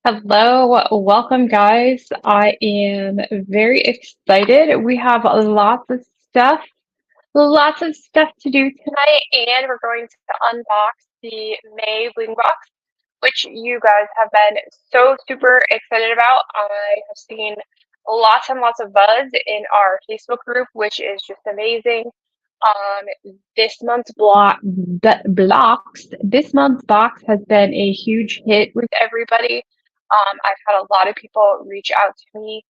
Hello, welcome guys. I am very excited. We have stuff, lots of stuff to do tonight, and we're going to unbox the May Bling Box, which you guys have been so super excited about. I have seen lots and lots of buzz in our Facebook group, which is just amazing. This month's this month's box has been a huge hit with everybody. I've had a lot of people reach out to me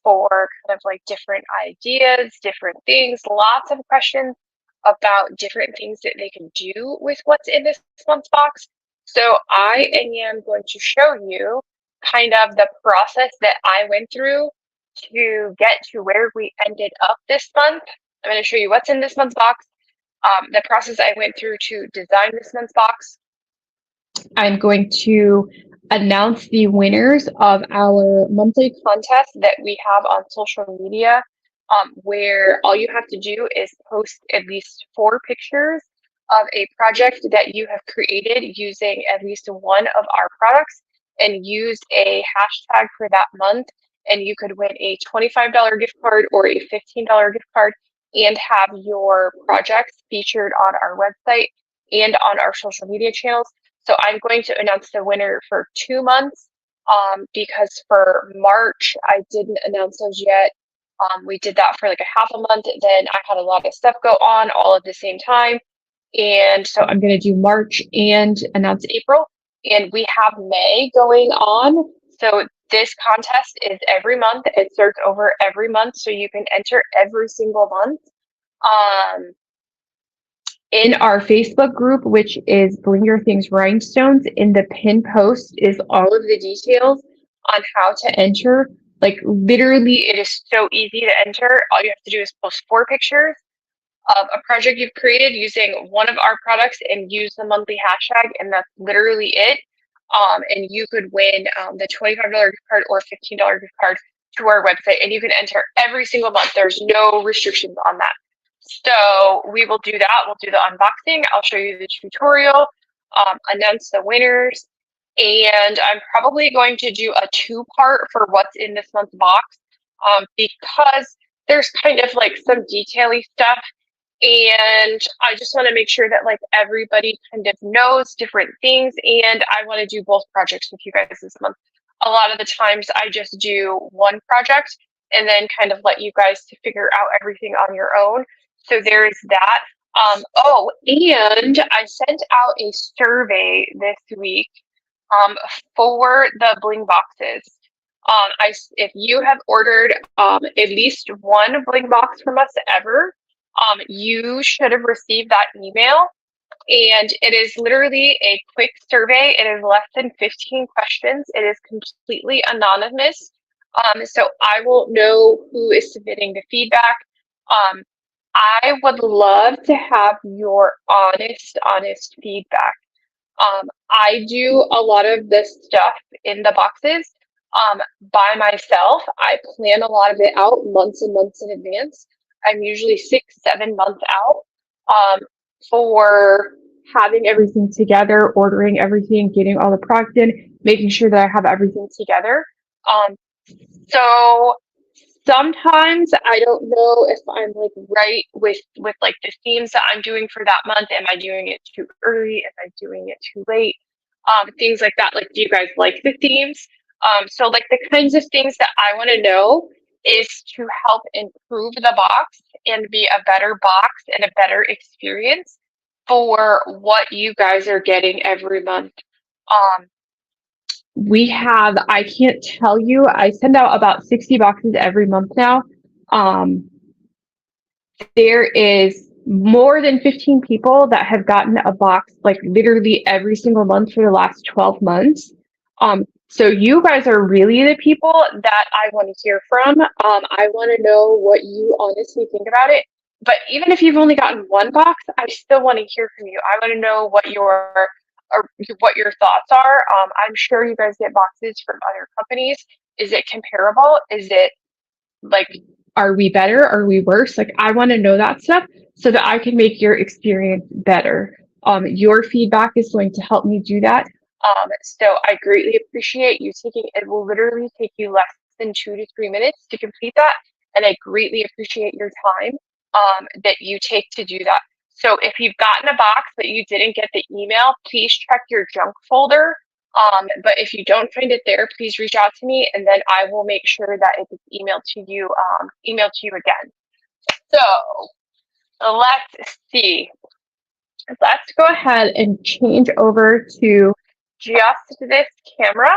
for kind of like different ideas, different things, lots of questions about different things that they can do with what's in this month's box. So I am going to show you kind of the process that I went through to get to where we ended up this month. I'm going to show you what's in this month's box, the process I went through to design this month's box. I'm going to announce the winners of our monthly contest that we have on social media, where all you have to do is post at least 4 pictures of a project that you have created using at least one of our products and use a hashtag for that month. And you could win a $25 gift card or a $15 gift card and have your projects featured on our website and on our social media channels. So I'm going to announce the winner for 2 months because for March, I didn't announce those yet. We did that for like a half a month. Then I had a lot of stuff go on all at the same time. And so I'm going to do March and announce April. And we have May going on. So this contest is every month. It starts over every month. So you can enter every single month. In our Facebook group, which is Bling Your Things Rhinestones, in the pin post is all of the details on how to enter. Like literally, it is so easy to enter. All you have to do is post 4 pictures of a project you've created using one of our products and use the monthly hashtag, and that's literally it. And you could win the $25 gift card or $15 gift card to our website, and you can enter every single month. There's no restrictions on that. So we will do that. We'll do the unboxing. I'll show you the tutorial, announce the winners, and I'm probably going to do a 2-part for what's in this month's box because there's kind of like some detaily stuff, and I just want to make sure that like everybody kind of knows different things, and I want to do both projects with you guys this month. A lot of the times I just do one project and then kind of let you guys to figure out everything on your own. So there's that. And I sent out a survey this week for the bling boxes. If you have ordered at least one bling box from us ever, you should have received that email. And it is literally a quick survey. It is less than 15 questions. It is completely anonymous. So I won't know who is submitting the feedback. I would love to have your honest feedback. I do a lot of this stuff in the boxes by myself. I plan a lot of it out months and months in advance. I'm usually 6-7 months out for having everything together, ordering everything, getting all the product in, making sure that I have everything together. So sometimes I don't know if I'm like right with like the themes that I'm doing for that month. Am I doing it too early? Am I doing it too late? Things like that. Like, do you guys like the themes? So like the kinds of things that I want to know is to help improve the box and be a better box and a better experience for what you guys are getting every month. I can't tell you, I send out about 60 boxes every month now. There is more than 15 people that have gotten a box like literally every single month for the last 12 months. So you guys are really the people that I want to hear from. I want to know what you honestly think about it. But even if you've only gotten one box, I still want to hear from you. I want to know what your thoughts are. I'm sure you guys get boxes from other companies. Is it comparable? Is it like, are we better? Are we worse? Like, I want to know that stuff so that I can make your experience better. Your feedback is going to help me do that. So I greatly appreciate you taking, it will literally take you less than 2 to 3 minutes to complete that. And I greatly appreciate your time that you take to do that. So if you've gotten a box but you didn't get the email, please check your junk folder. But if you don't find it there, please reach out to me and then I will make sure that it is emailed to you again. So let's see. Let's go ahead and change over to just this camera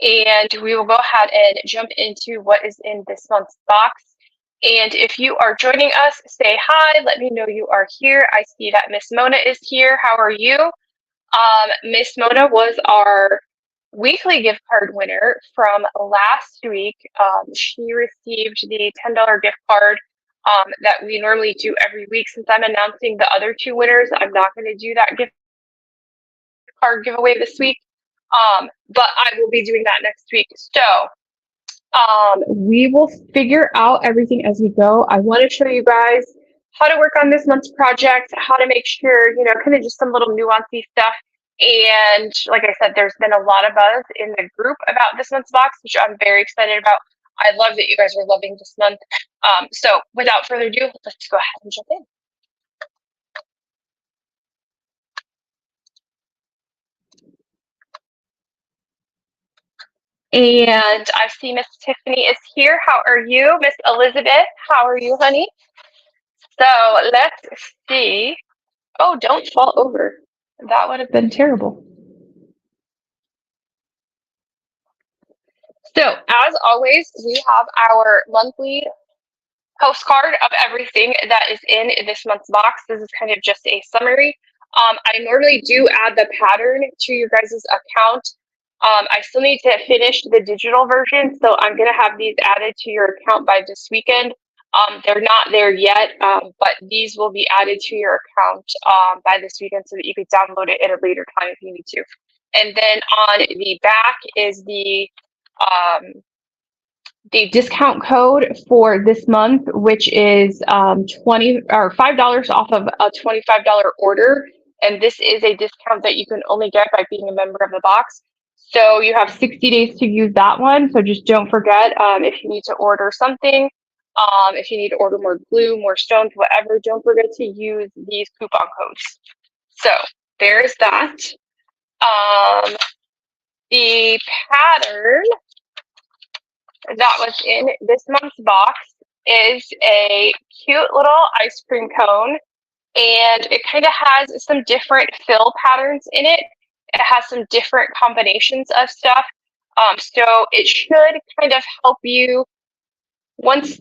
and we will go ahead and jump into what is in this month's box. And if you are joining us, say hi, let me know you are here. I see that Miss Mona is here. How are you? Miss Mona was our weekly gift card winner from last week. She received the $10 gift card that we normally do every week. Since I'm announcing the other two winners, I'm not going to do that gift card giveaway this week, but I will be doing that next week. So we will figure out everything as we go. I want to show you guys how to work on this month's project, how to make sure, kind of just some little nuancy stuff. And like I said, there's been a lot of buzz in the group about this month's box, which I'm very excited about. I love that you guys are loving this month. So without further ado, let's go ahead and jump in. And I see Miss Tiffany is here. How are you? Miss Elizabeth, how are you, honey? So let's see. Oh, don't fall over. That would have been terrible. So as always, we have our monthly postcard of everything that is in this month's box. This is kind of just a summary. I normally do add the pattern to your guys' account. I still need to finish the digital version, so I'm going to have these added to your account by this weekend. They're not there yet, but these will be added to your account by this weekend so that you could download it at a later time if you need to. And then on the back is the discount code for this month, which is $20 or $5 off of a $25 order. And this is a discount that you can only get by being a member of the box. So you have 60 days to use that one. So just don't forget if you need to order something, if you need to order more glue, more stones, whatever, don't forget to use these coupon codes. So there's that. The pattern that was in this month's box is a cute little ice cream cone, and it kind of has some different fill patterns in it. It has some different combinations of stuff. So it should kind of help you once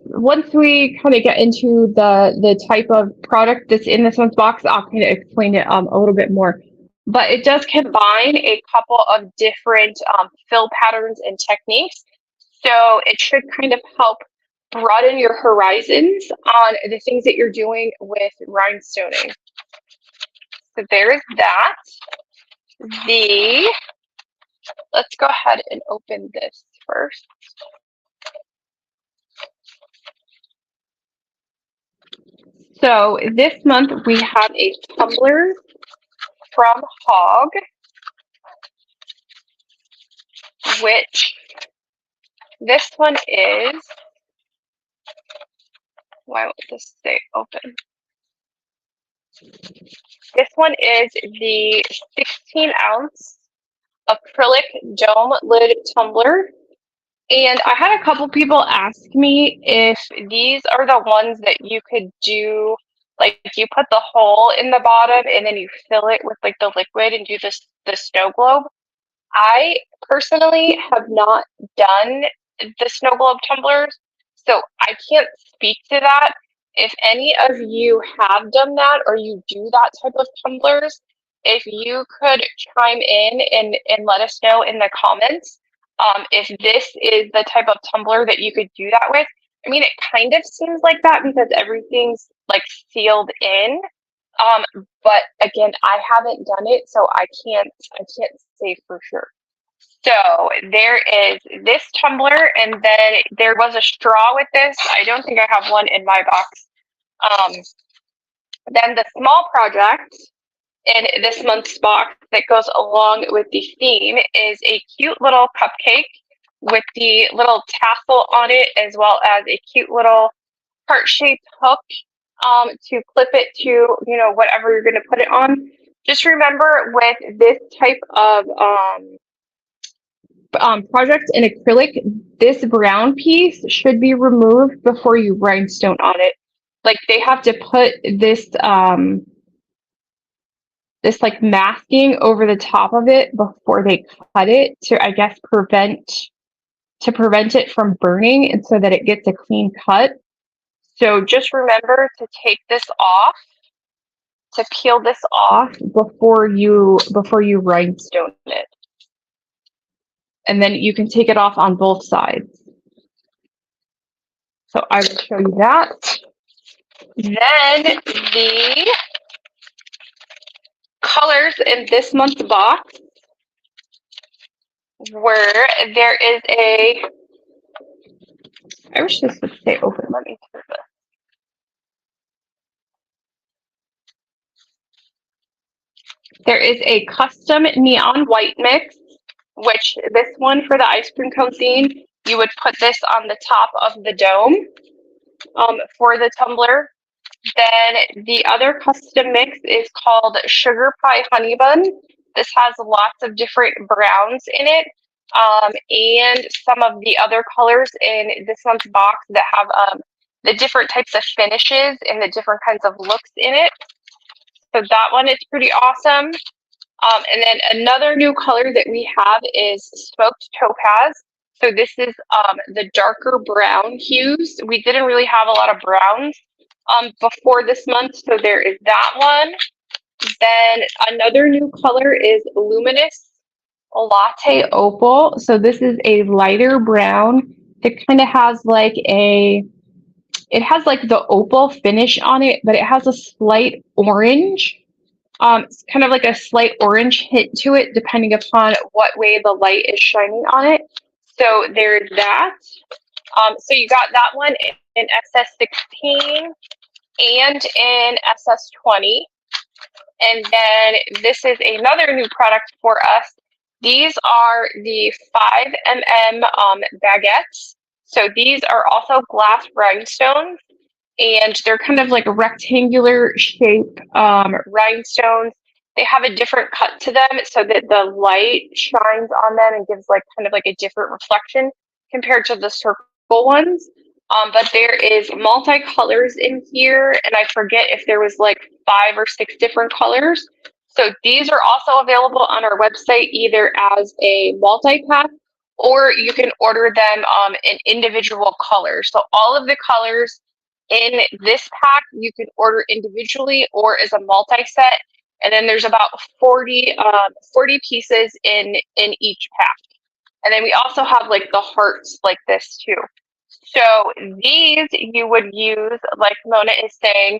we kind of get into the type of product that's in this month's box. I'll kind of explain it a little bit more. But it does combine a couple of different fill patterns and techniques. So it should kind of help broaden your horizons on the things that you're doing with rhinestoning. So there's that. Let's go ahead and open this first. So this month we have a tumbler from Hog, which this one is, why won't this stay open? This one is the 16-ounce acrylic dome lid tumbler. And I had a couple people ask me if these are the ones that you could do, like you put the hole in the bottom and then you fill it with like the liquid and do the snow globe. I personally have not done the snow globe tumblers, so I can't speak to that. If any of you have done that or you do that type of tumblers, if you could chime in and let us know in the comments if this is the type of tumbler that you could do that with. I mean, it kind of seems like that because everything's like sealed in. But again, I haven't done it, so I can't say for sure. So there is this tumbler, and then there was a straw with this. I don't think I have one in my box. Then the small project in this month's box that goes along with the theme is a cute little cupcake with the little tassel on it, as well as a cute little heart-shaped hook to clip it to, you know, whatever you're going to put it on. Just remember with this type of project in acrylic, this brown piece should be removed before you rhinestone on it. Like they have to put this this like masking over the top of it before they cut it to, I guess, prevent it from burning, and so that it gets a clean cut. So just remember to take this off, to peel this off before you rhinestone it. And then you can take it off on both sides. So I will show you that. Then the colors in this month's box were, there is a, I wish this would stay open. Let me turn this. There is a custom neon white mix, which this one for the ice cream cone theme, you would put this on the top of the dome for the tumbler. Then the other custom mix is called Sugar Pie Honey Bun. This has lots of different browns in it, and some of the other colors in this month's box that have the different types of finishes and the different kinds of looks in it. So that one is pretty awesome. And then another new color that we have is Smoked Topaz. So this is the darker brown hues. We didn't really have a lot of browns before this month, so there is that one. Then another new color is Luminous Latte Opal. So this is a lighter brown. It kind of has like it has like the opal finish on it, but it has a slight orange. It's kind of like a slight orange hint to it, depending upon what way the light is shining on it. So there's that. So you got that one in SS16 and in SS20. And then this is another new product for us. These are the 5mm baguettes. So these are also glass rhinestones, and they're kind of like a rectangular shape rhinestones. They have a different cut to them so that the light shines on them and gives like kind of like a different reflection compared to the circle ones. But there is multi-colors in here, and I forget if there was like 5 or 6 different colors. So these are also available on our website either as a multi-pack, or you can order them in individual colors. So all of the colors in this pack you can order individually or as a multi-set, and then there's about 40 pieces in each pack. And then we also have like the hearts like this too. So these you would use, like Mona is saying,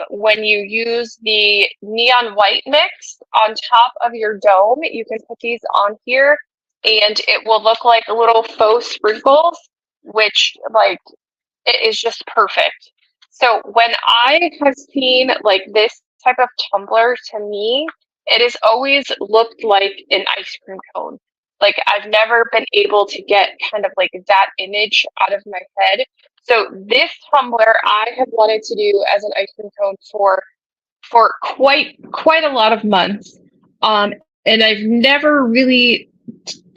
when you use the neon white mix on top of your dome, you can put these on here and it will look like little faux sprinkles, which like it is just perfect. So when I have seen like this type of tumbler, to me, it has always looked like an ice cream cone. Like I've never been able to get kind of like that image out of my head. So this tumbler I have wanted to do as an ice cream cone for quite a lot of months. And I've never really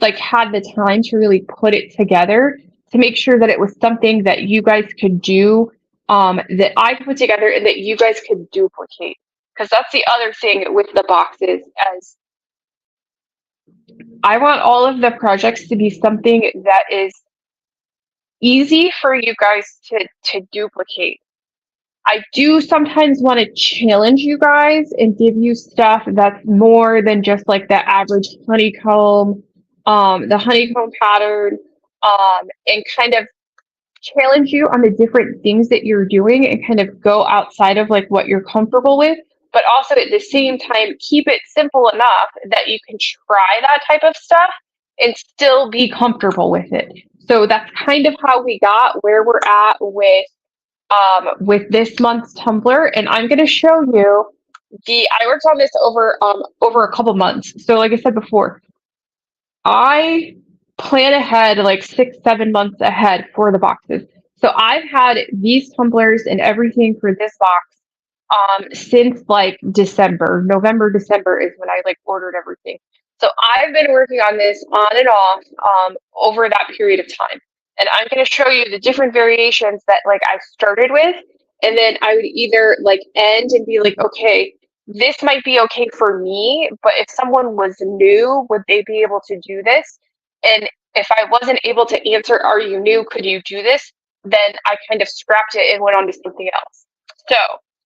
like had the time to really put it together to make sure that it was something that you guys could do, that I put together and that you guys could duplicate. Because that's the other thing with the boxes, as I want all of the projects to be something that is easy for you guys to duplicate. I do sometimes want to challenge you guys and give you stuff that's more than just like the average honeycomb, the honeycomb pattern, and kind of challenge you on the different things that you're doing and kind of go outside of like what you're comfortable with, but also at the same time keep it simple enough that you can try that type of stuff and still be comfortable with it. So that's kind of how we got where we're at with this month's tumbler. And I'm going to show you I worked on this over a couple months. So like I said before, I plan ahead like 6, 7 months ahead for the boxes. So I've had these tumblers and everything for this box since like December, November, December is when I like ordered everything. So I've been working on this on and off over that period of time. And I'm going to show you the different variations that like I started with. And then I would either like end and be like, okay, this might be okay for me, but if someone was new, would they be able to do this? And if I wasn't able to answer, are you new? Could you do this? Then I kind of scrapped it and went on to something else. So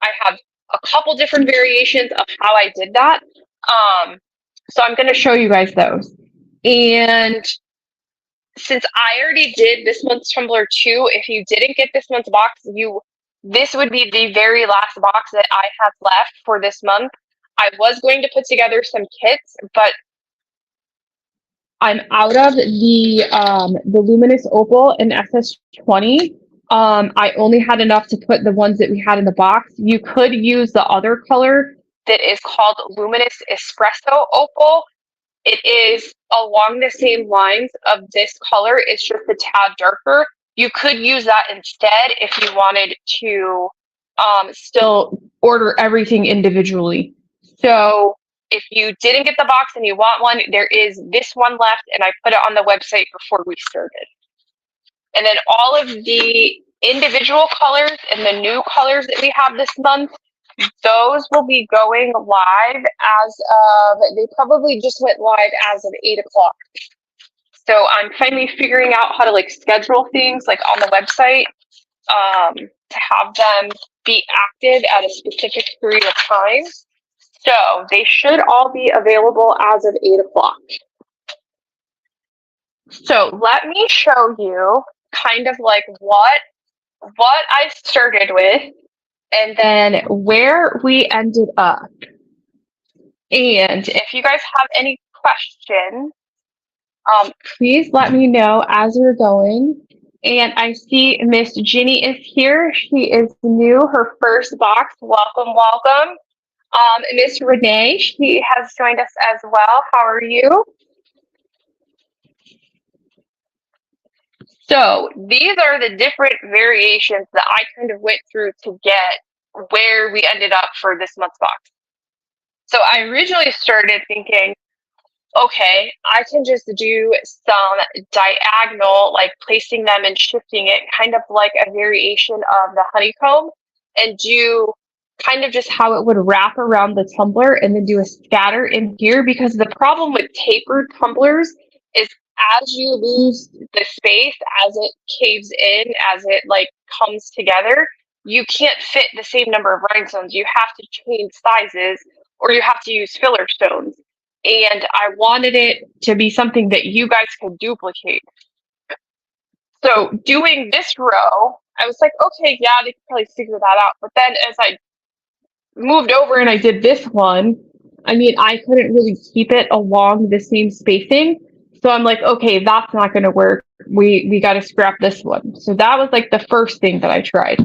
I have a couple different variations of how I did that. So I'm going to show you guys those. And since I already did this month's tumbler too, if you didn't get this month's box, this would be the very last box that I have left for this month. I was going to put together some kits, but I'm out of the luminous opal and SS20. I only had enough to put the ones that we had in the box. You could use the other color that is called luminous espresso opal. It is along the same lines of this color. It's just a tad darker. You could use that instead if you wanted to still order everything individually. So if you didn't get the box and you want one, there is this one left, and I put it on the website before we started. And then all of the individual colors and the new colors that we have this month, those will be going live they probably just went live as of 8 o'clock. So I'm finally figuring out how to like schedule things like on the website to have them be active at a specific period of time. So they should all be available as of 8 o'clock. So let me show you kind of like what I started with and then where we ended up. And if you guys have any questions, please let me know as we're going. And I see Miss Ginny is here. She is new, her first box. Welcome, welcome. Miss Renee, she has joined us as well. How are you? So these are the different variations that I kind of went through to get where we ended up for this month's box. So I originally started thinking, okay, I can just do some diagonal, like placing them and shifting it, kind of like a variation of the honeycomb, and do kind of just how it would wrap around the tumbler and then do a scatter in here. Because the problem with tapered tumblers is as you lose the space, as it caves in, as it like comes together, you can't fit the same number of rhinestones. You have to change sizes or you have to use filler stones. And I wanted it to be something that you guys could duplicate. So doing this row, I was like, okay, yeah, they could probably figure that out. But then as I moved over and I did this one, I mean, I couldn't really keep it along the same spacing. So I'm like, okay, that's not going to work. We got to scrap this one. So that was like the first thing that I tried.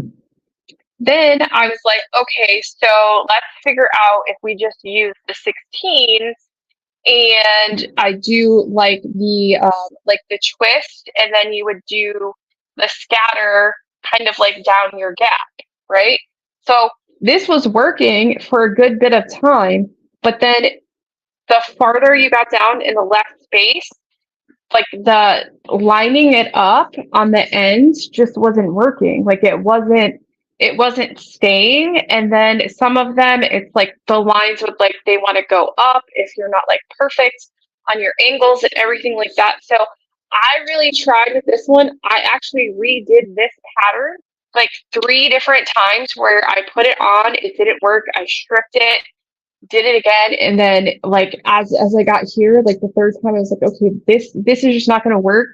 Then I was like, okay, so let's figure out if we just use the 16s and I do like the twist, and then you would do the scatter kind of like down your gap, right? So this was working for a good bit of time, but then the farther you got down in the left space, like the lining it up on the ends just wasn't working. Like it wasn't staying. And then some of them, it's like the lines would like they want to go up if you're not like perfect on your angles and everything like that. So I really tried with this one. I actually redid this pattern like 3 different times where I put it on, it didn't work, I stripped it, did it again, and then like as I got here, like the third time I was like, okay, this is just not going to work.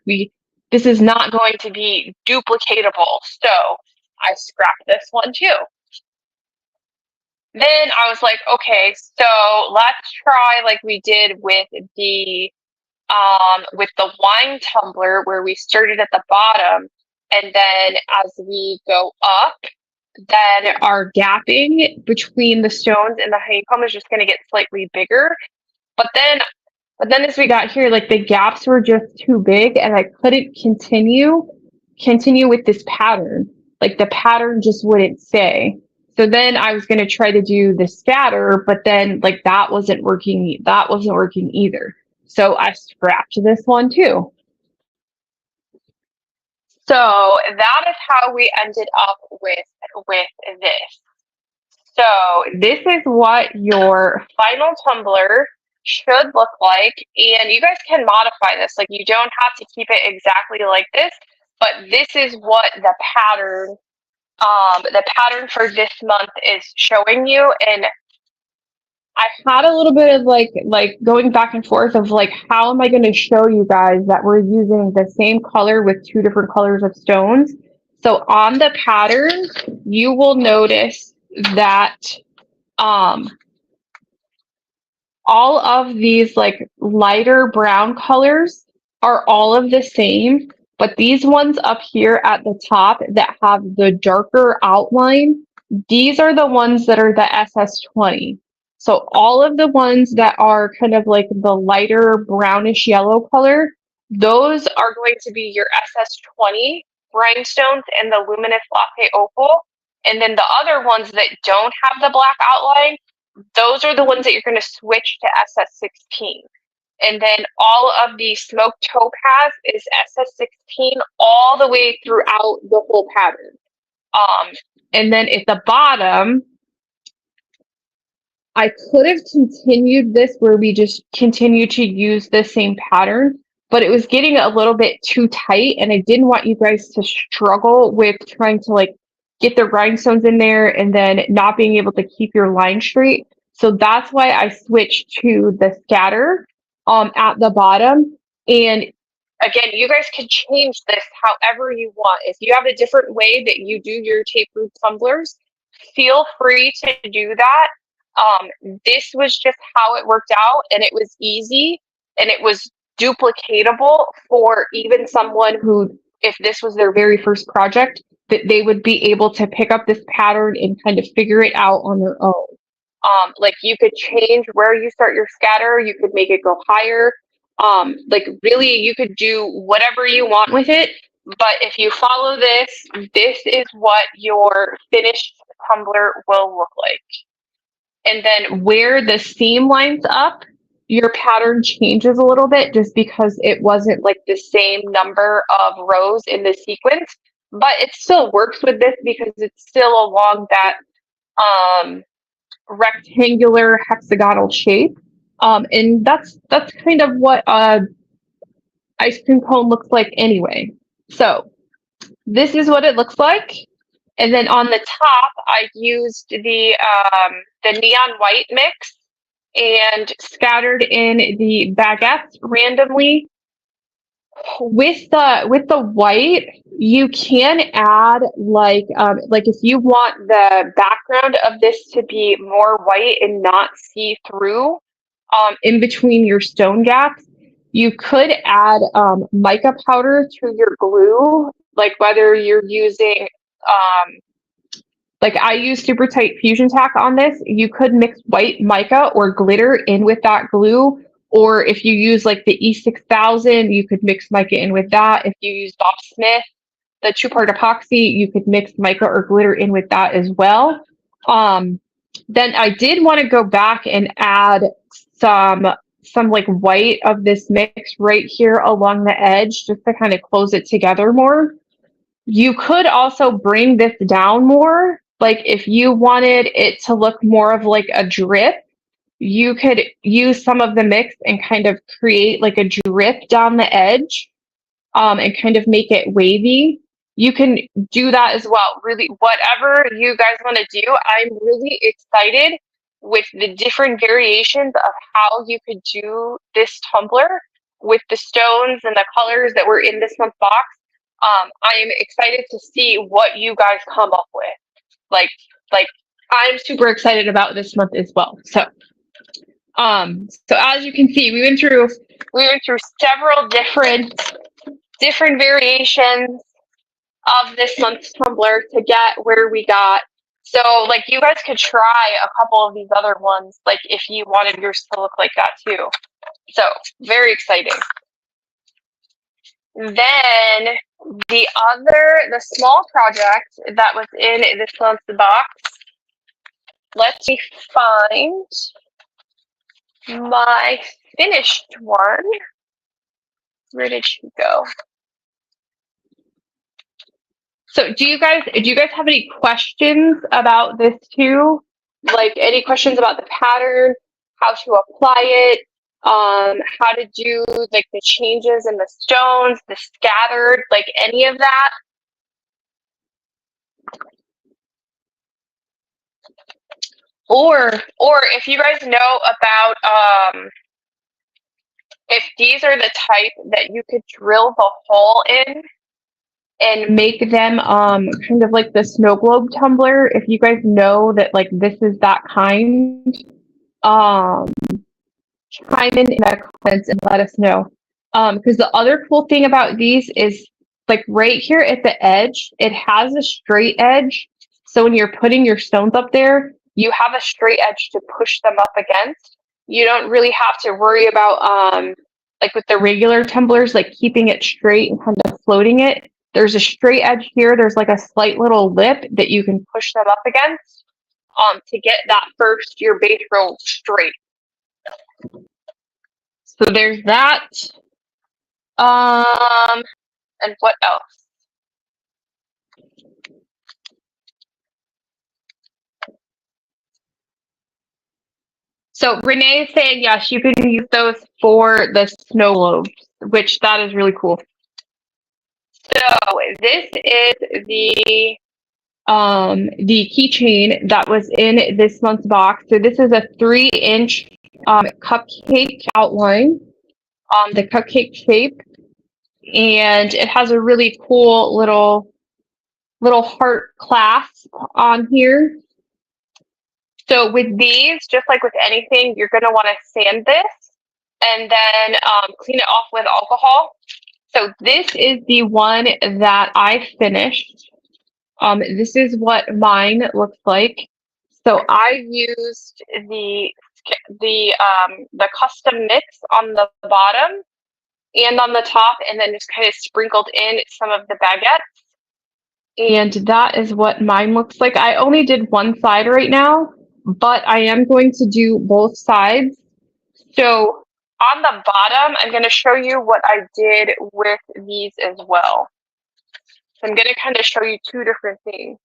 This is not going to be duplicatable. So I scrapped this one too. Then I was like, okay, so let's try like we did with the wine tumbler where we started at the bottom and then as we go up, then our gapping between the stones and the honeycomb is just going to get slightly bigger. But then as we got here, like the gaps were just too big and I couldn't continue with this pattern. Like the pattern just wouldn't stay. So then I was going to try to do the scatter, but then like that wasn't working. That wasn't working either. So I scrapped this one too. So that is how we ended up with this. So this is what your final tumbler should look like. And you guys can modify this. Like you don't have to keep it exactly like this, but this is what the pattern for this month is showing you. And I had a little bit of like going back and forth of like, how am I going to show you guys that we're using the same color with two different colors of stones? So on the pattern, you will notice that all of these like lighter brown colors are all of the same, but these ones up here at the top that have the darker outline, these are the ones that are the SS20. So all of the ones that are kind of like the lighter brownish yellow color, those are going to be your SS20 rhinestones and the luminous latte opal. And then the other ones that don't have the black outline, those are the ones that you're going to switch to SS16. And then all of the smoked topaz is SS16 all the way throughout the whole pattern. And then at the bottom, I could have continued this where we just continue to use the same pattern, but it was getting a little bit too tight and I didn't want you guys to struggle with trying to like get the rhinestones in there and then not being able to keep your line straight. So that's why I switched to the scatter at the bottom. And again, you guys can change this however you want. If you have a different way that you do your tape root tumblers, feel free to do that. This was just how it worked out, and it was easy and it was duplicatable for even someone who, if this was their very first project, that they would be able to pick up this pattern and kind of figure it out on their own. Like you could change where you start your scatter, you could make it go higher. Like really you could do whatever you want with it. But if you follow this, this is what your finished tumbler will look like. And then where the seam lines up, your pattern changes a little bit just because it wasn't like the same number of rows in the sequence, but it still works with this because it's still along that rectangular hexagonal shape. And that's kind of what ice cream cone looks like anyway. So this is what it looks like. And then on the top, I used the neon white mix and scattered in the baguettes randomly. With the white, you can add like if you want the background of this to be more white and not see through in between your stone gaps, you could add mica powder to your glue, like whether you're using like I use super tight fusion tack on this. You could mix white mica or glitter in with that glue. Or if you use like the E6000, you could mix mica in with that. If you use Bob Smith, the 2-part epoxy, you could mix mica or glitter in with that as well. Then I did want to go back and add some like white of this mix right here along the edge just to kind of close it together more. You could also bring this down more. Like if you wanted it to look more of like a drip, you could use some of the mix and kind of create like a drip down the edge and kind of make it wavy. You can do that as well. Really, whatever you guys want to do, I'm really excited with the different variations of how you could do this tumbler with the stones and the colors that were in this month's box. I am excited to see what you guys come up with. Like I'm super excited about this month as well. So as you can see, we went through several different variations. of this month's tumbler to get where we got. So, like, you guys could try a couple of these other ones, like, if you wanted yours to look like that too. So, very exciting. Then, the small project that was in this month's box, let me find my finished one. Where did she go? So do you guys have any questions about this too? Like any questions about the pattern, how to apply it, how to do like the changes in the stones, the scattered, like any of that? Or if you guys know about if these are the type that you could drill the hole in and make them kind of like the snow globe tumbler, if you guys know that like this is that kind, um chime in the comments and let us know. Because the other cool thing about these is like right here at the edge, it has a straight edge. So when you're putting your stones up there, you have a straight edge to push them up against. You don't really have to worry about like with the regular tumblers, like keeping it straight and kind of floating it. There's a straight edge here. There's like a slight little lip that you can push them up against to get that first your base roll straight. So there's that. And what else? So Renee is saying yes, you can use those for the snow globes, which that is really cool. So this is the keychain that was in this month's box. So this is a 3-inch cupcake outline, the cupcake shape, and it has a really cool little heart clasp on here. So with these, just like with anything, you're going to want to sand this and then clean it off with alcohol. So this is the one that I finished. This is what mine looks like. So I used the custom mix on the bottom and on the top, and then just kind of sprinkled in some of the baguettes. And that is what mine looks like. I only did one side right now, but I am going to do both sides. So on the bottom, I'm going to show you what I did with these as well. So I'm going to kind of show you two different things.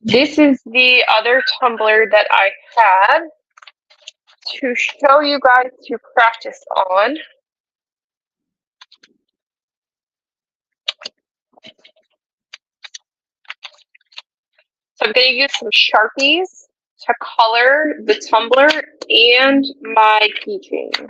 This is the other tumbler that I had to show you guys to practice on. So I'm going to use some Sharpies to color the tumbler and my keychain.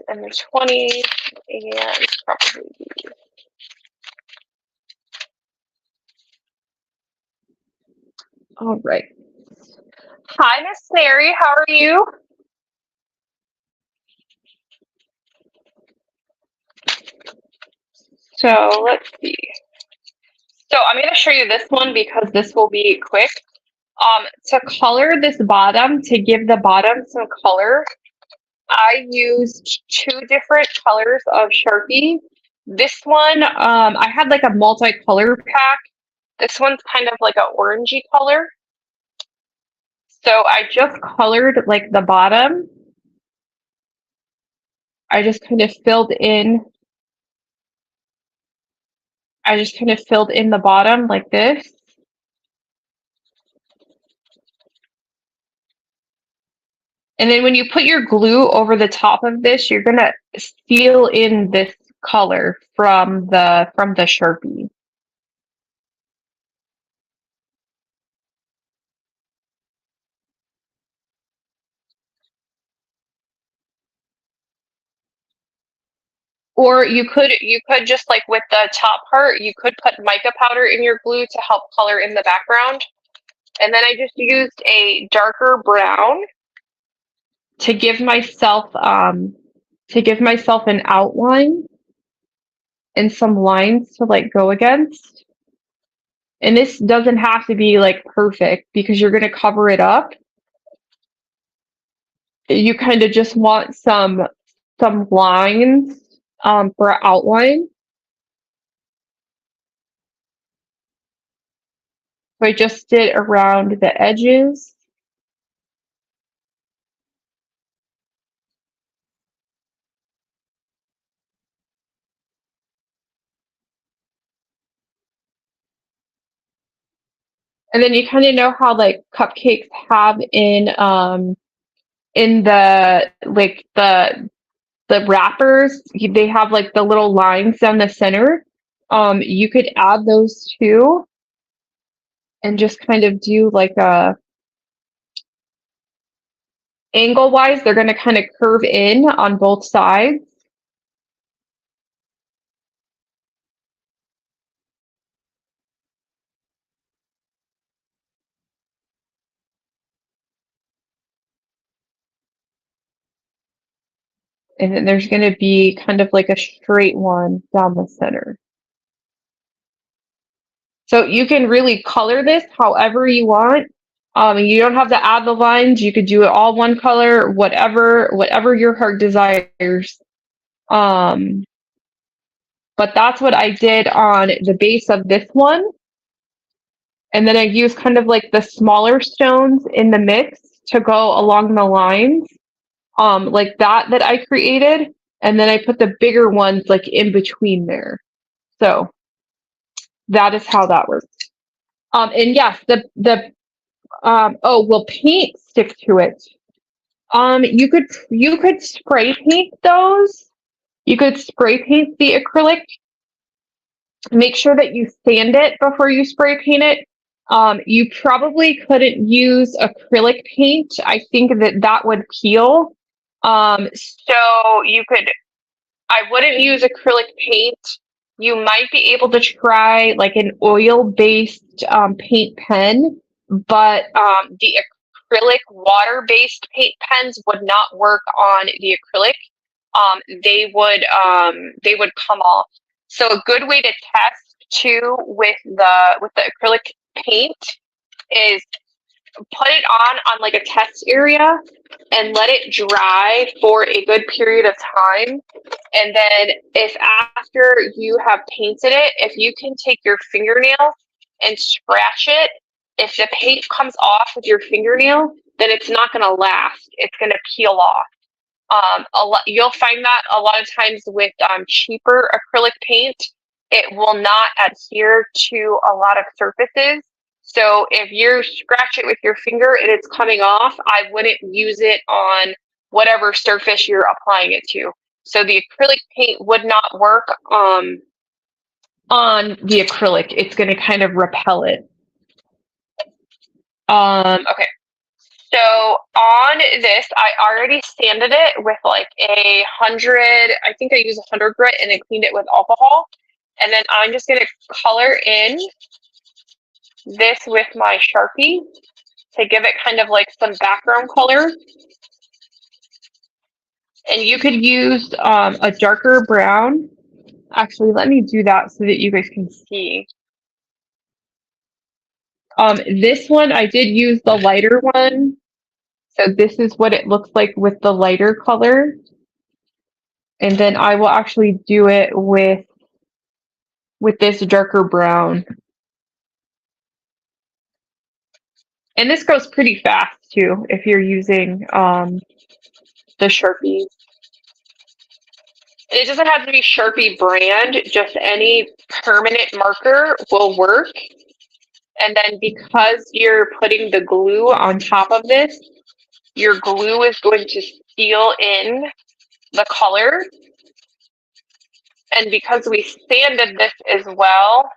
And the 20s and probably these. All right. Hi, Miss Mary. How are you? So let's see. So I'm going to show you this one because this will be quick. To color this bottom, to give the bottom some color, I used two different colors of Sharpie. This one, I had like a multicolor pack. This one's kind of like an orangey color. So I just colored like the bottom. I just kind of filled in the bottom like this. And then when you put your glue over the top of this, you're gonna seal in this color from the Sharpie. Or you could just like with the top part, you could put mica powder in your glue to help color in the background. And then I just used a darker brown to give myself an outline and some lines to like go against. And this doesn't have to be like perfect because you're going to cover it up. You kind of just want some lines for outline. So I just did around the edges. And then you kind of know how like cupcakes have in the like the wrappers, they have like the little lines down the center. You could add those too and just kind of do like a angle wise, they're going to kind of curve in on both sides. And then there's going to be kind of like a straight one down the center. So you can really color this however you want. You don't have to add the lines. You could do it all one color, whatever your heart desires. But that's what I did on the base of this one. And then I used kind of like the smaller stones in the mix to go along the lines, like that I created. And then I put the bigger ones like in between there. So that is how that works. And yes, will paint stick to it? You could spray paint those. You could spray paint the acrylic. Make sure that you sand it before you spray paint it. You probably couldn't use acrylic paint. I think that would peel. So you could, I wouldn't use acrylic paint. You might be able to try like an oil-based paint pen, but the acrylic water-based paint pens would not work on the acrylic. They would come off. So a good way to test too with the acrylic paint is put it on like a test area and let it dry for a good period of time. And then if after you have painted it, if you can take your fingernail and scratch it, if the paint comes off with your fingernail, then it's not going to last. It's going to peel off. You'll find that a lot of times with cheaper acrylic paint, it will not adhere to a lot of surfaces. So if you scratch it with your finger and it's coming off, I wouldn't use it on whatever surface you're applying it to. So the acrylic paint would not work on the acrylic. It's going to kind of repel it. Okay. So on this, I already sanded it with like 100, I think I used 100 grit and then cleaned it with alcohol. And then I'm just going to color in this with my Sharpie to give it kind of like some background color. And you could use a darker brown. Actually, let me do that so that you guys can see. This one, I did use the lighter one. So this is what it looks like with the lighter color. And then I will actually do it with this darker brown. And this goes pretty fast too if you're using the Sharpies. And it doesn't have to be Sharpie brand, just any permanent marker will work. And then because you're putting the glue on top of this, your glue is going to seal in the color. And because we sanded this as well,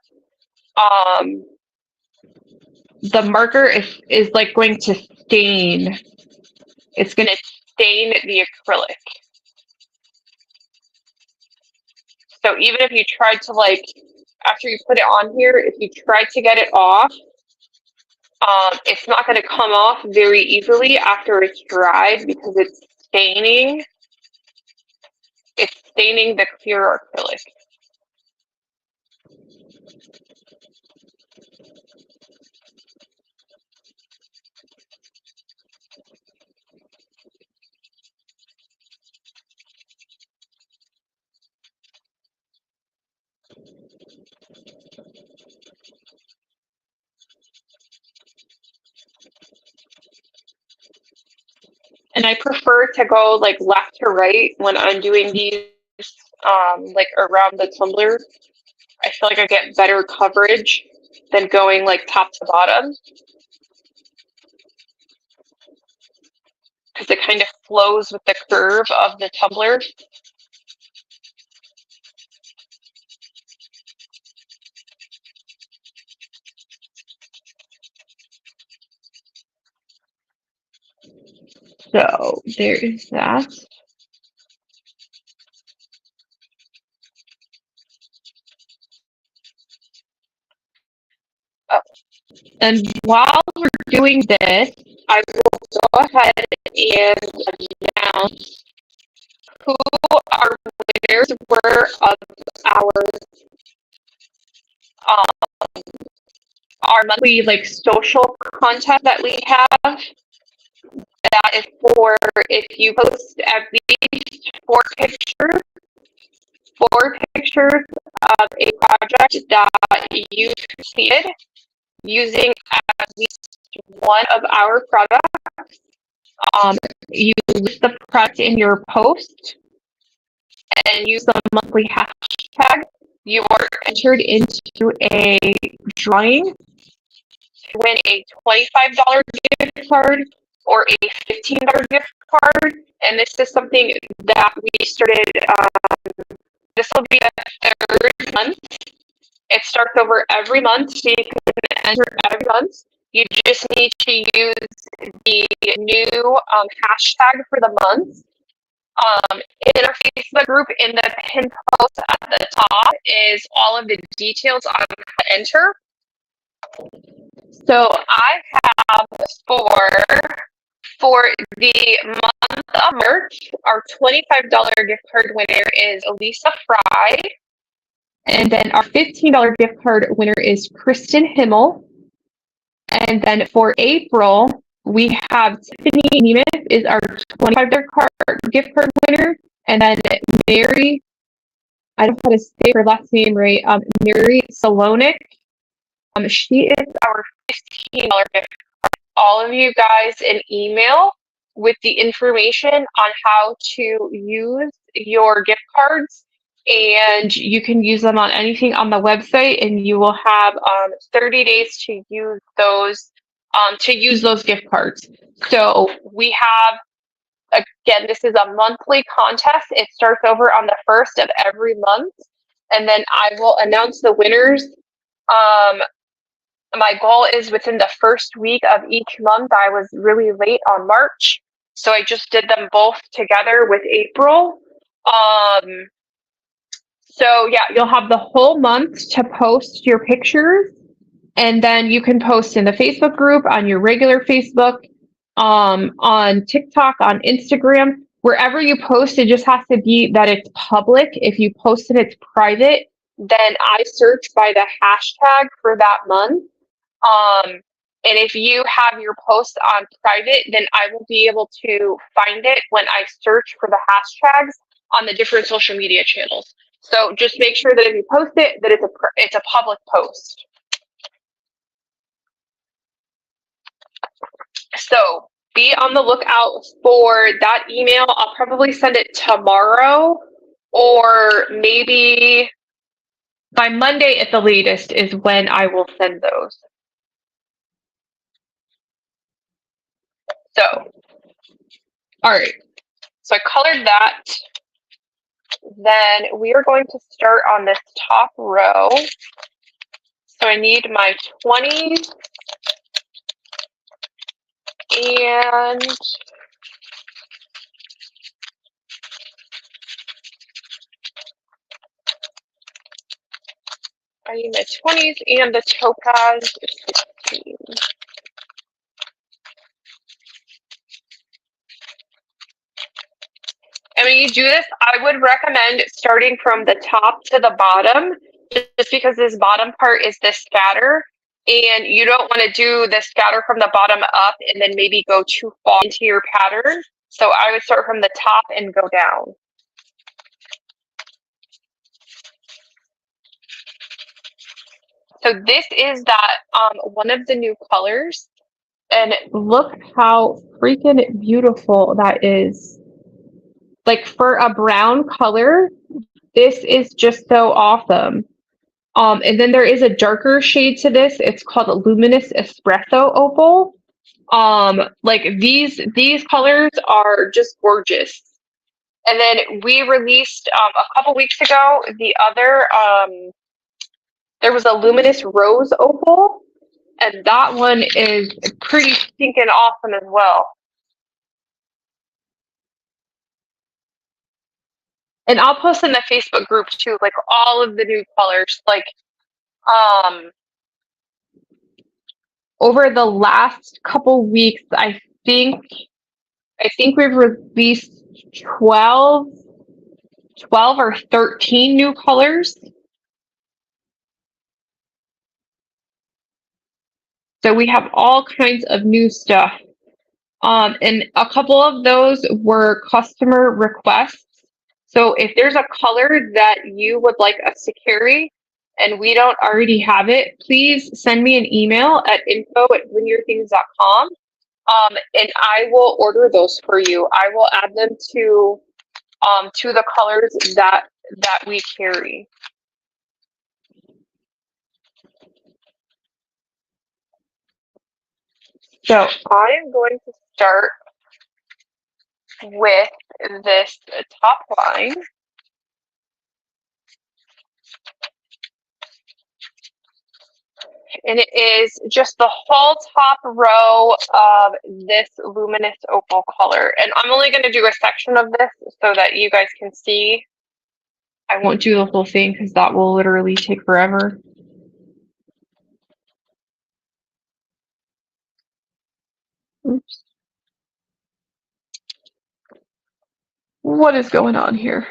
the marker is like going to stain. It's going to stain the acrylic. So even if you tried to like, after you put it on here, if you try to get it off, it's not going to come off very easily after it's dried because it's staining. It's staining the clear acrylic. And I prefer to go like left to right when I'm doing these, like around the tumbler. I feel like I get better coverage than going like top to bottom because it kind of flows with the curve of the tumbler. So there is that. Oh. And while we're doing this, I will go ahead and announce who our winners were of our um, our monthly like social content that we have. That is for if you post at least four pictures of a project that you completed using at least one of our products. You list the product in your post and use the monthly hashtag. You are entered into a drawing to win a $25 gift card or a $15 gift card. And this is something that we started. This will be the third month. It starts over every month, so you can enter every month. You just need to use the new hashtag for the month. In our Facebook group, in the pin post at the top is all of the details on how to enter. So I have for the month of March, our $25 gift card winner is Elisa Fry. And then our $15 gift card winner is Kristen Himmel. And then for April, we have Tiffany Nemeth is our $25 gift card winner. And then Mary, I don't know how to say her last name right, Mary Salonik. She is our $15 gift card. All of you guys an email with the information on how to use your gift cards, and you can use them on anything on the website, and you will have 30 days to use those gift cards. So we have, again, this is a monthly contest. It starts over on the 1st of every month, and then I will announce the winners. My goal is within the first week of each month. I was really late on March, so I just did them both together with April. So yeah, you'll have the whole month to post your pictures, and then you can post in the Facebook group, on your regular Facebook, on TikTok, on Instagram, wherever you post. It just has to be that it's public. If you post it, it's private, then I search by the hashtag for that month. And if you have your post on private, then I will be able to find it when I search for the hashtags on the different social media channels. So just make sure that if you post it, that it's a public post. So be on the lookout for that email. I'll probably send it tomorrow, or maybe by Monday at the latest is when I will send those. So, all right. So I colored that. Then we are going to start on this top row. So I need my 20 and I need my 20s and the topaz 16. And when you do this, I would recommend starting from the top to the bottom, just because this bottom part is the scatter, and you don't want to do the scatter from the bottom up and then maybe go too far into your pattern. So I would start from the top and go down. So this is that one of the new colors, and look how freaking beautiful that is. Like for a brown color, this is just so awesome. And then there is a darker shade to this. It's called Luminous Espresso Opal. Like these colors are just gorgeous. And then we released a couple weeks ago the other there was a Luminous Rose Opal, and that one is pretty stinking awesome as well. And I'll post in the Facebook group too, like all of the new colors. Like over the last couple weeks, I think we've released 12 or 13 new colors. So we have all kinds of new stuff. And a couple of those were customer requests. So if there's a color that you would like us to carry and we don't already have it, please send me an email at info@blingyourthings.com. And I will order those for you. I will add them to the colors that we carry. So I am going to start with this top line. And it is just the whole top row of this luminous opal color. And I'm only going to do a section of this so that you guys can see. I won't do the whole thing because that will literally take forever. Oops. What is going on here?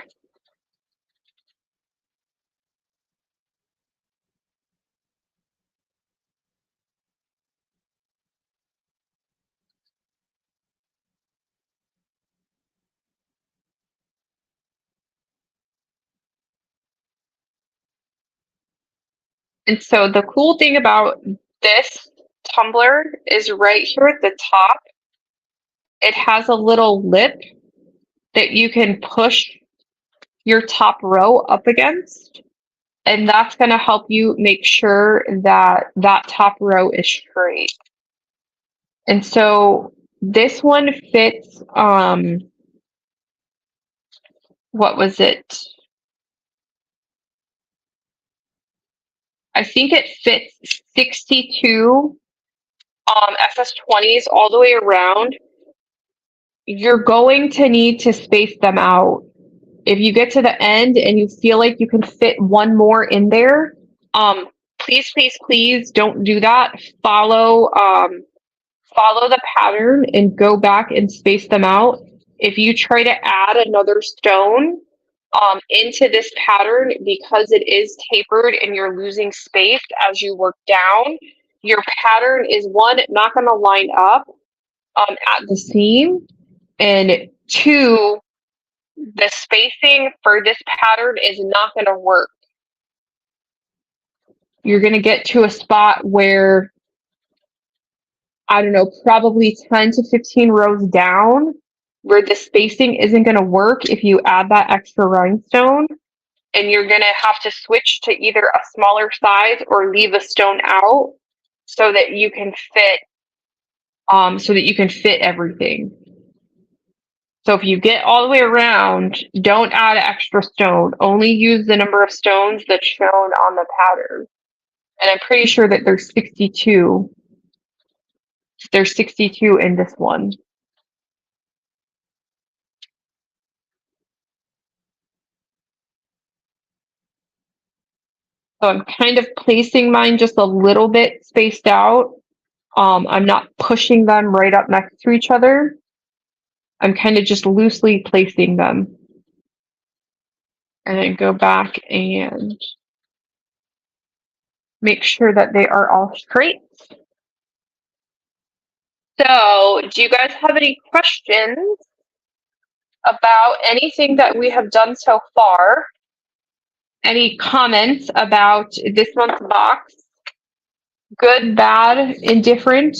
And so the cool thing about this tumbler is right here at the top, it has a little lip that you can push your top row up against. And that's going to help you make sure that that top row is straight. And so this one fits, what was it? I think it fits 62 SS20s all the way around. You're going to need to space them out. If you get to the end and you feel like you can fit one more in there, please don't do that. Follow the pattern and go back and space them out. If you try to add another stone into this pattern, because it is tapered and you're losing space as you work down, your pattern is one, not going to line up at the seam, and two, the spacing for this pattern is not going to work. You're going to get to a spot where, I don't know, probably 10 to 15 rows down, where the spacing isn't going to work if you add that extra rhinestone, and you're going to have to switch to either a smaller size or leave a stone out so that you can fit everything. So if you get all the way around, don't add an extra stone. Only use the number of stones that's shown on the pattern. And I'm pretty sure that there's 62. There's 62 in this one. So I'm kind of placing mine just a little bit spaced out. I'm not pushing them right up next to each other. I'm kind of just loosely placing them. And then go back and make sure that they are all straight. So, do you guys have any questions about anything that we have done so far? Any comments about this month's box? Good, bad, indifferent?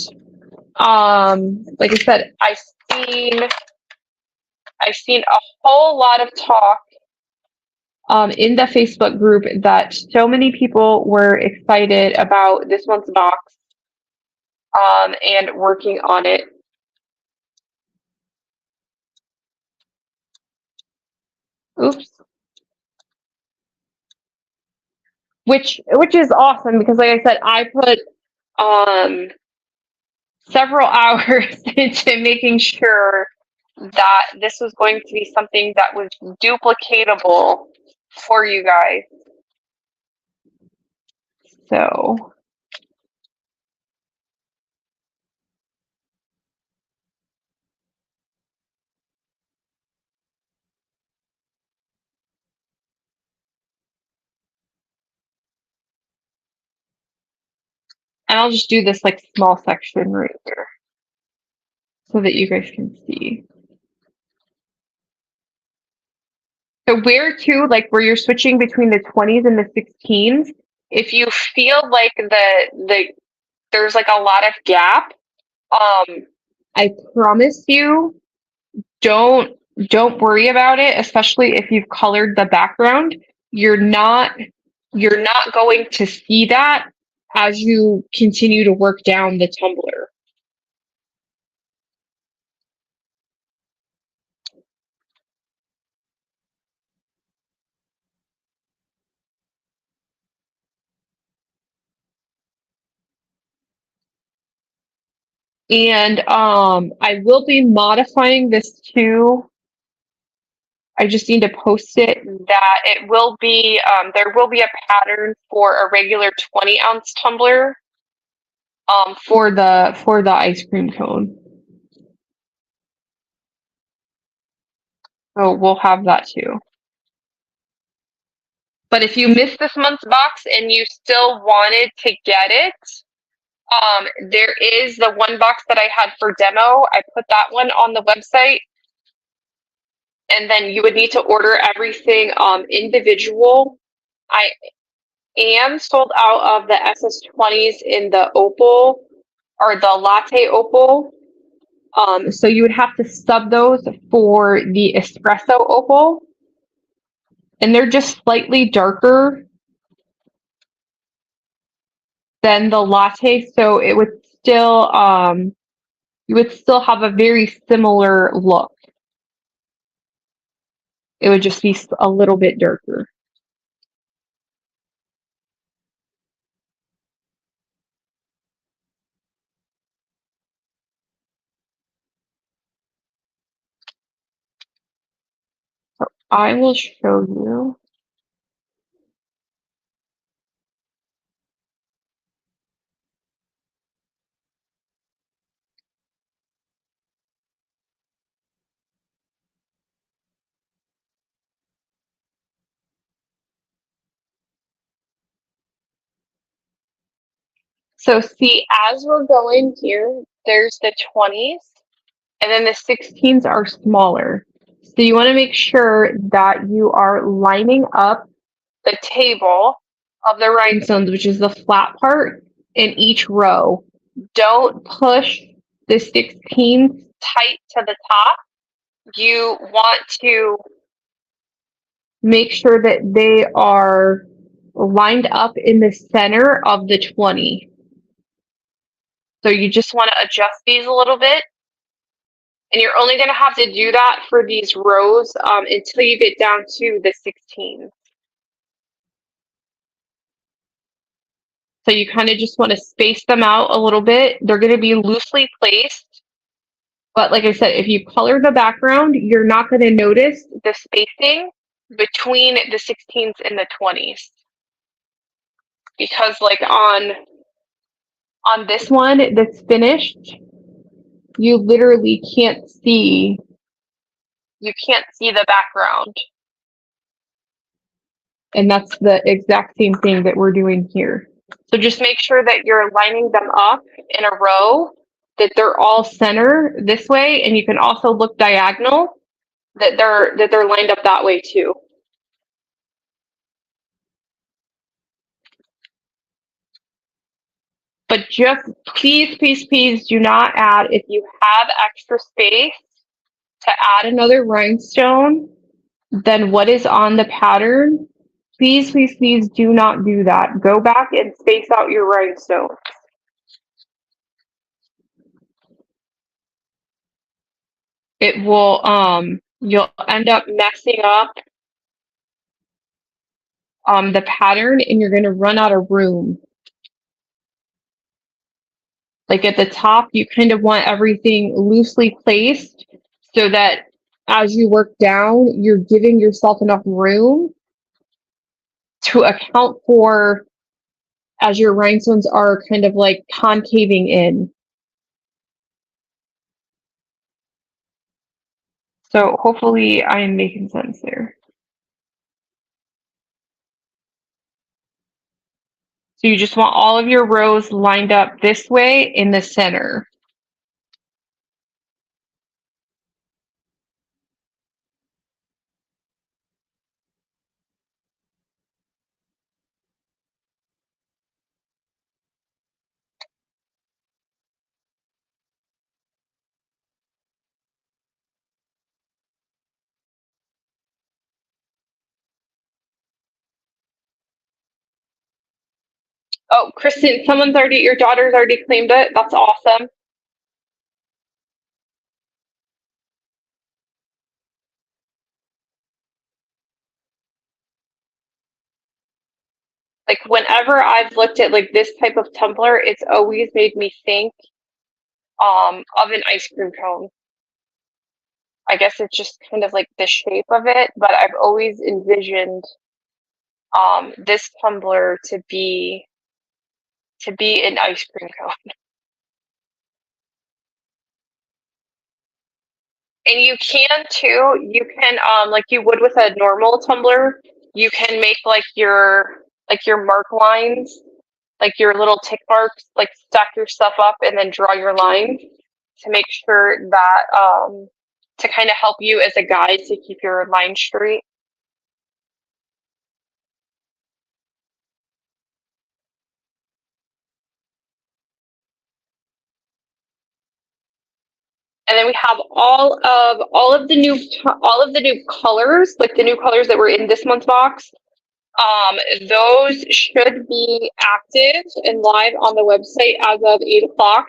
Like I said, I've seen a whole lot of talk in the Facebook group that so many people were excited about this month's box and working on it. Oops. Which is awesome because, like I said, I put several hours into making sure that this was going to be something that was duplicatable for you guys. So and I'll just do this like small section right here so that you guys can see. So where to, like where you're switching between the 20s and the 16s, if you feel like there's like a lot of gap, I promise you, don't worry about it, especially if you've colored the background. You're not going to see that as you continue to work down the tumbler. And I will be modifying this too. I just need to post it that it will be there will be a pattern for a regular 20-ounce tumbler for the ice cream cone. So we'll have that too. But if you missed this month's box and you still wanted to get it, there is the one box that I had for demo. I put that one on the website. And then you would need to order everything individual. I am sold out of the SS20s in the opal or the latte opal. So you would have to sub those for the espresso opal. And they're just slightly darker than the latte, so it would still you would still have a very similar look. It would just be a little bit darker. So I will show you. So see, as we're going here, there's the 20s, and then the 16s are smaller. So you want to make sure that you are lining up the table of the rhinestones, which is the flat part, in each row. Don't push the 16s tight to the top. You want to make sure that they are lined up in the center of the 20. So you just want to adjust these a little bit. And you're only going to have to do that for these rows until you get down to the 16. So you kind of just want to space them out a little bit. They're going to be loosely placed. But like I said, if you color the background, you're not going to notice the spacing between the 16s and the 20s. because like on this one that's finished, you literally can't see the background. And that's the exact same thing that we're doing here. So just make sure that you're lining them up in a row, that they're all center this way, and you can also look diagonal that they're lined up that way too. But just please, please, please do not add, if you have extra space to add another rhinestone than what is on the pattern, please, please, please do not do that. Go back and space out your rhinestones. It will, you'll end up messing up the pattern, and you're going to run out of room. Like at the top, you kind of want everything loosely placed so that as you work down, you're giving yourself enough room to account for as your rhinestones are kind of like concaving in. So hopefully I am making sense there. So you just want all of your rows lined up this way in the center. Oh, Kristen, your daughter's already claimed it. That's awesome. Like whenever I've looked at like this type of tumbler, it's always made me think of an ice cream cone. I guess it's just kind of like the shape of it, but I've always envisioned this tumbler to be an ice cream cone. And you can too, you can like you would with a normal tumbler, you can make like your mark lines, like your little tick marks, like stack your stuff up and then draw your line to make sure that to kind of help you as a guide to keep your line straight. And then we have all of the new colors, like the new colors that were in this month's box. Those should be active and live on the website as of 8 o'clock.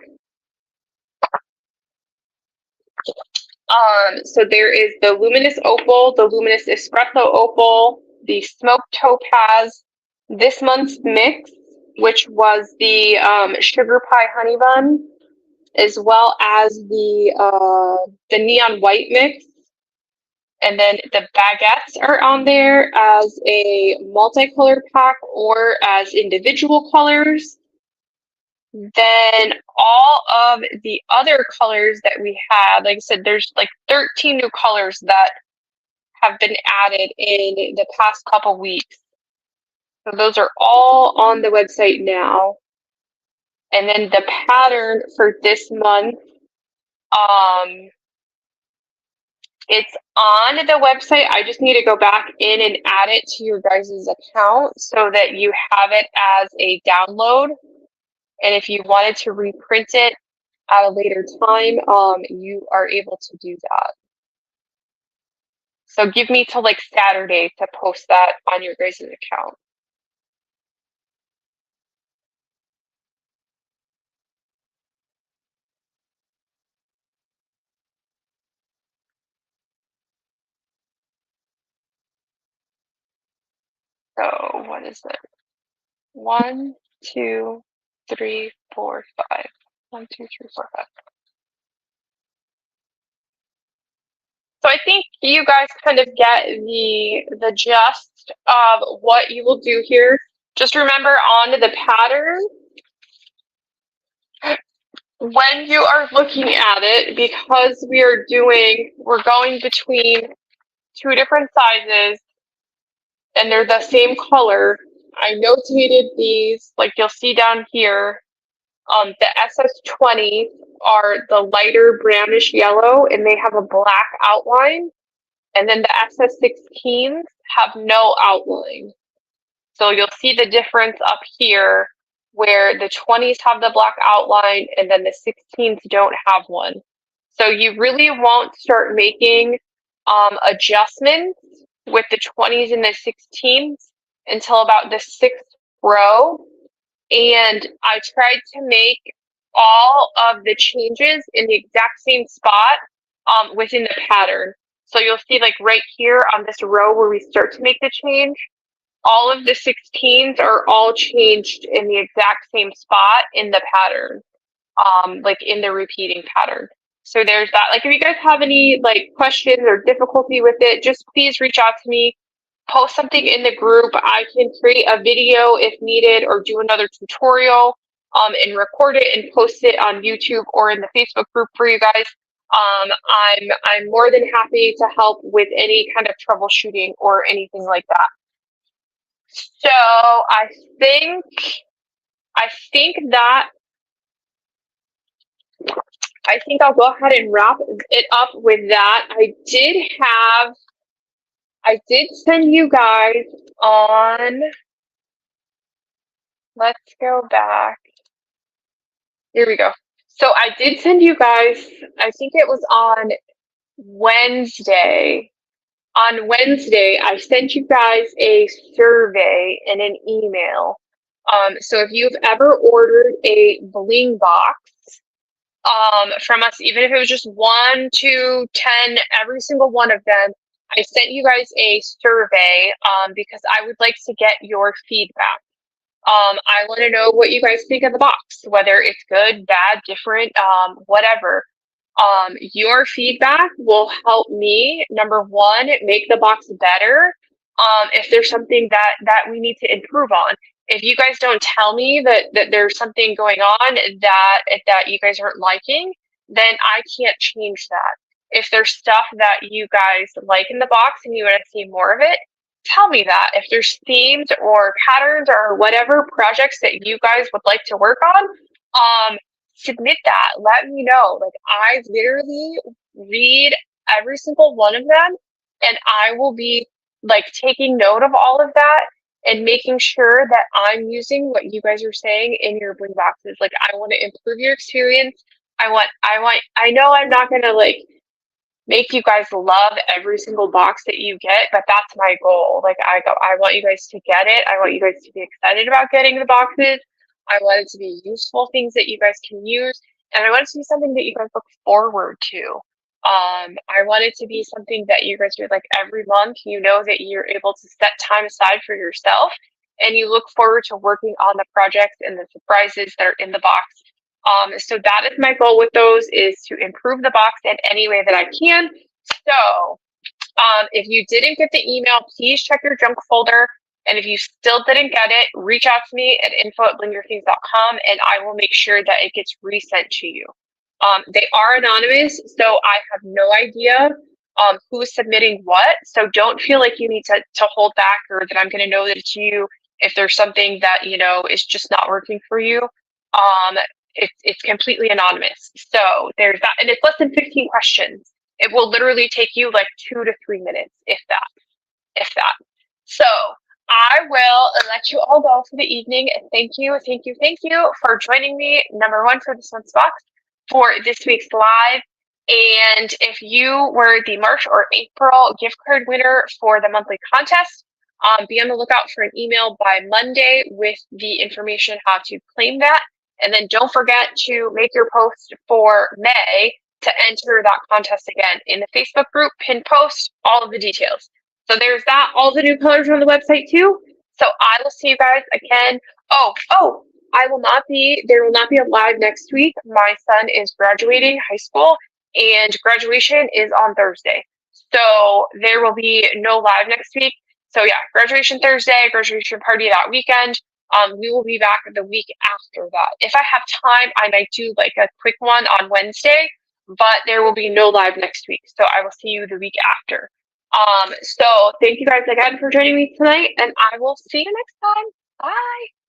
So there is the luminous opal, the luminous espresso opal, the smoked topaz, this month's mix, which was the sugar pie honey bun, as well as the neon white mix. And then the baguettes are on there as a multicolor pack or as individual colors. Then all of the other colors that we had, like I said, there's like 13 new colors that have been added in the past couple weeks. So those are all on the website now. And then the pattern for this month, it's on the website. I just need to go back in and add it to your guys' account so that you have it as a download. And if you wanted to reprint it at a later time, you are able to do that. So give me till like Saturday to post that on your guys' account. So what is it? 1, 2, 3, 4, 5. 1, 2, 3, 4, 5. So I think you guys kind of get the gist of what you will do here. Just remember on the pattern, when you are looking at it, because we're going between two different sizes and they're the same color, I notated these, like you'll see down here. The SS20s are the lighter brownish yellow and they have a black outline. And then the SS16s have no outline. So you'll see the difference up here where the 20s have the black outline and then the 16s don't have one. So you really won't start making adjustments with the 20s and the 16s until about the 6th row. And I tried to make all of the changes in the exact same spot within the pattern. So you'll see like right here on this row where we start to make the change, all of the 16s are all changed in the exact same spot in the pattern, like in the repeating pattern. So there's that. Like if you guys have any like questions or difficulty with it, just please reach out to me. Post something in the group. I can create a video if needed or do another tutorial and record it and post it on YouTube or in the Facebook group for you guys. I'm more than happy to help with any kind of troubleshooting or anything like that. So I think I'll go ahead and wrap it up with that. I did send you guys on, let's go back. Here we go. So I did send you guys, I think it was on Wednesday. On Wednesday, I sent you guys a survey and an email. So if you've ever ordered a bling box from us, even if it was just 1, 2, 10, every single one of them, I sent you guys a survey because I would like to get your feedback. I want to know what you guys think of the box, whether it's good, bad, different, whatever. Your feedback will help me, number one, make the box better. If there's something that we need to improve on. If you guys don't tell me that there's something going on that you guys aren't liking, then I can't change that. If there's stuff that you guys like in the box and you want to see more of it, tell me that. If there's themes or patterns or whatever projects that you guys would like to work on, submit that. Let me know. Like I literally read every single one of them and I will be like taking note of all of that and making sure that I'm using what you guys are saying in your bling boxes. Like I want to improve your experience. I know I'm not gonna like make you guys love every single box that you get, but that's my goal. Like I want you guys to get it. I want you guys to be excited about getting the boxes. I want it to be useful things that you guys can use, and I want it to be something that you guys look forward to. I want it to be something that you guys do like every month. You know that you're able to set time aside for yourself, and you look forward to working on the projects and the surprises that are in the box. So that is my goal with those, is to improve the box in any way that I can. So if you didn't get the email, please check your junk folder. And if you still didn't get it, reach out to me at info@blingyourthings.com and I will make sure that it gets resent to you. They are anonymous, so I have no idea who's submitting what. So don't feel like you need to hold back or that I'm going to know that it's you if there's something that, you know, is just not working for you. It's completely anonymous. So there's that. And it's less than 15 questions. It will literally take you like 2 to 3 minutes, if that. So I will let you all go for the evening. And thank you for joining me, number one, for this month's box, for this week's live. And if you were the March or April gift card winner for the monthly contest, be on the lookout for an email by Monday with the information how to claim that. And then don't forget to make your post for May to enter that contest again in the Facebook group, pin post, all of the details. So there's that, all the new colors on the website too. So I will see you guys again. There will not be a live next week. My son is graduating high school and graduation is on Thursday. So there will be no live next week. So yeah, graduation Thursday, graduation party that weekend. We will be back the week after that. If I have time, I might do like a quick one on Wednesday, but there will be no live next week. So I will see you the week after. So thank you guys again for joining me tonight, and I will see you next time. Bye.